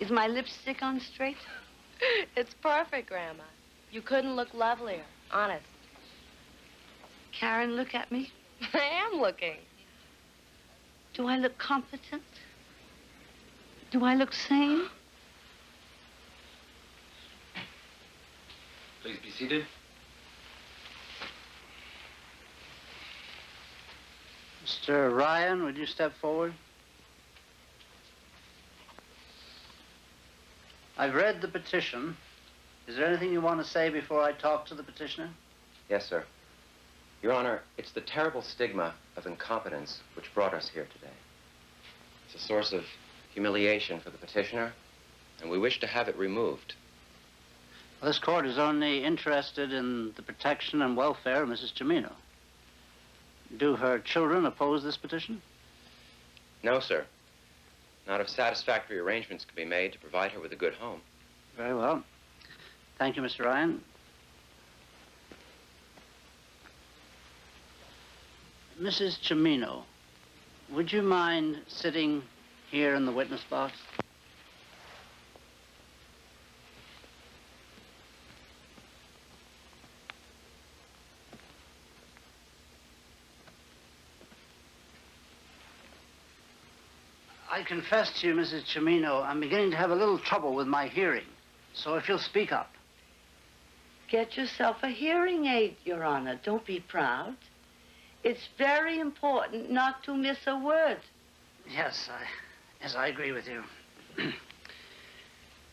Is my lipstick on straight? It's perfect, Grandma. You couldn't look lovelier, honest. Karen, look at me. I am looking. Do I look competent? Do I look sane? Please be seated. Mr. Ryan, would you step forward? I've read the petition. Is there anything you want to say before I talk to the petitioner? Yes, sir. Your Honor, it's the terrible stigma of incompetence which brought us here today. It's a source of humiliation for the petitioner, and we wish to have it removed. Well, this court is only interested in the protection and welfare of Mrs. Cimino. Do her children oppose this petition? No, sir. Not if satisfactory arrangements can be made to provide her with a good home. Very well. Thank you, Mr. Ryan. Mrs. Cimino, would you mind sitting here in the witness box? I confess to you, Mrs. Cimino, I'm beginning to have a little trouble with my hearing. So if you'll speak up. Get yourself a hearing aid, Your Honor. Don't be proud. It's very important not to miss a word. Yes, I agree with you.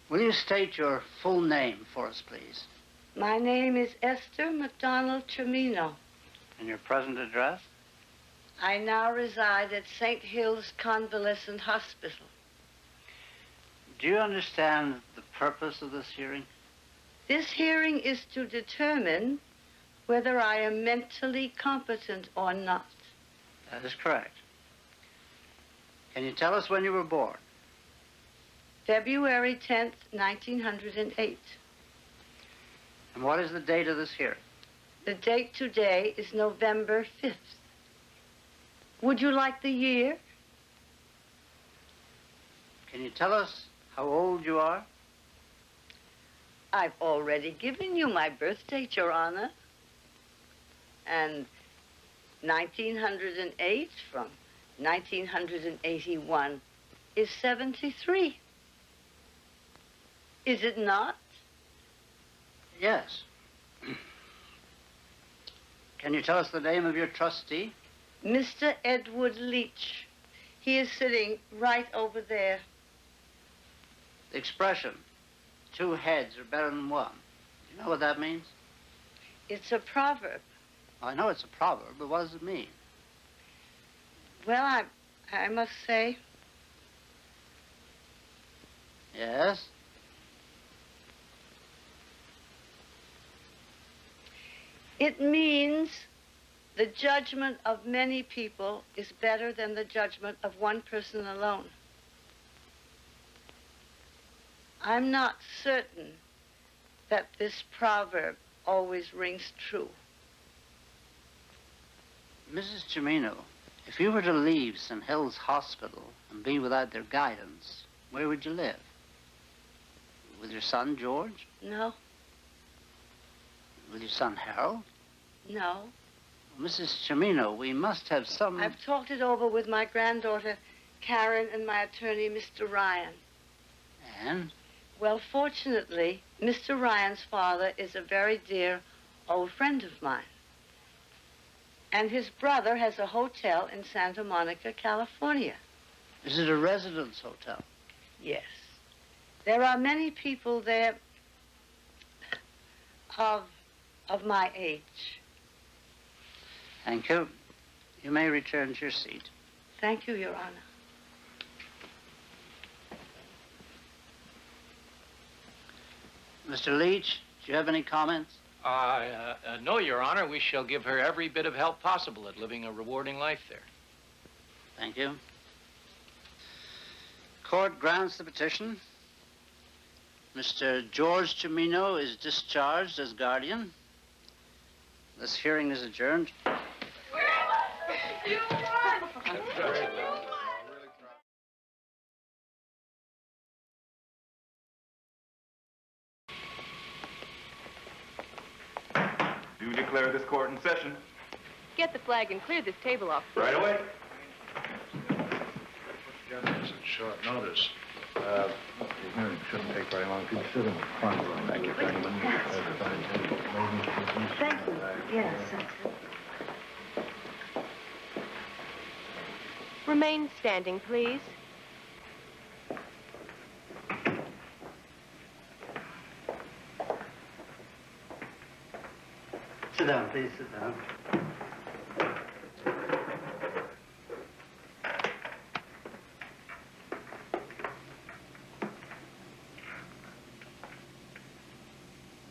Will you state your full name for us, please? My name is Esther McDonald Cimino. And your present address? I now reside at St. Hills Convalescent Hospital. Do you understand the purpose of this hearing? This hearing is to determine whether I am mentally competent or not. That is correct. Can you tell us when you were born? February 10th, 1908. And what is the date of this hearing? The date today is November 5th. Would you like the year? Can you tell us how old you are? I've already given you my birth date, Your Honor. And 1908 from 1981 is 73. Is it not? Yes. Can you tell us the name of your trustee? Mr. Edward Leach. He is sitting right over there. The expression, two heads are better than one. Do you know what that means? It's a proverb. I know it's a proverb, but what does it mean? Well, I must say, Yes? it means the judgment of many people is better than the judgment of one person alone. I'm not certain that this proverb always rings true. Mrs. Cimino, if you were to leave St. Hills Hospital and be without their guidance, where would you live? With your son, George? No, With your son, Harold? no. Mrs. Cimino, we must have some... I've talked it over with my granddaughter, Karen, and my attorney, Mr. Ryan. And? Well, fortunately, Mr. Ryan's father is a very dear old friend of mine. And his brother has a hotel in Santa Monica, California. Is it a residence hotel? Yes. There are many people there of my age. Thank you. You may return to your seat. Thank you, Your Honor. Mr. Leach, do you have any comments? No, Your Honor. We shall give her every bit of help possible at living a rewarding life there. Thank you. Court grants the petition. Mr. George Cimino is discharged as guardian. This hearing is adjourned. You won! declare this court in session. Get the flag and clear this table off. Right away. Gentlemen, it's short notice. The hearing shouldn't take very long. If you sit in the front row. Thank you, gentlemen. Thank you. Yes. Remain standing, please. Sit down, please, sit down.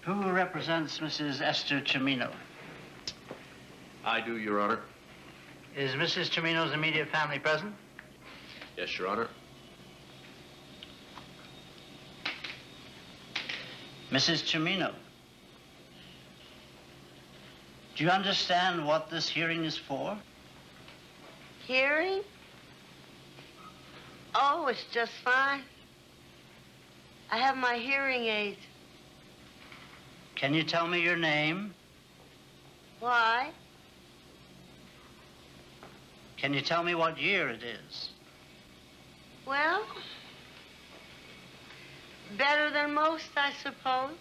Who represents Mrs. Esther Cimino? I do, Your Honor. Is Mrs. Cimino's immediate family present? Yes, Your Honor. Mrs. Cimino, do you understand what this hearing is for? Hearing? Oh, it's just fine. I have my hearing aid. Can you tell me your name? Why? Can you tell me what year it is? Well, better than most, I suppose.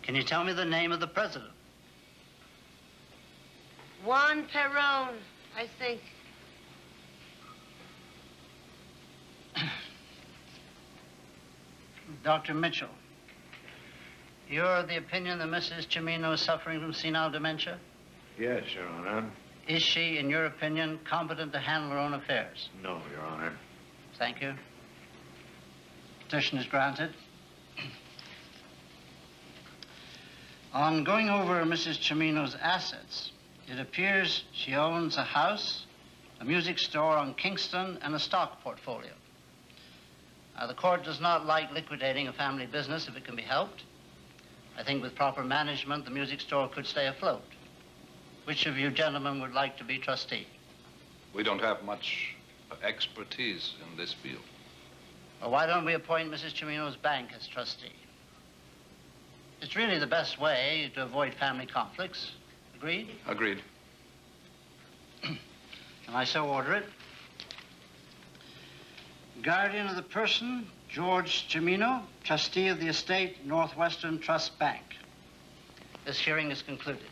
Can you tell me the name of the president? Juan Perón, I think. Dr. Mitchell, you're of the opinion that Mrs. Cimino is suffering from senile dementia? Yes, Your Honor. Is she, in your opinion, competent to handle her own affairs? No, Your Honor. Thank you. Petition is granted. On going over Mrs. Cimino's assets, it appears she owns a house, a music store on Kingston, and a stock portfolio. The court does not like liquidating a family business if it can be helped. I think with proper management, the music store could stay afloat. Which of you gentlemen would like to be trustee? We don't have much expertise in this field. Well, why don't we appoint Mrs. Cimino's bank as trustee? It's really the best way to avoid family conflicts. Agreed? Agreed. Can I so order it? Guardian of the person, George Cimino, trustee of the estate, Northwestern Trust Bank. This hearing is concluded.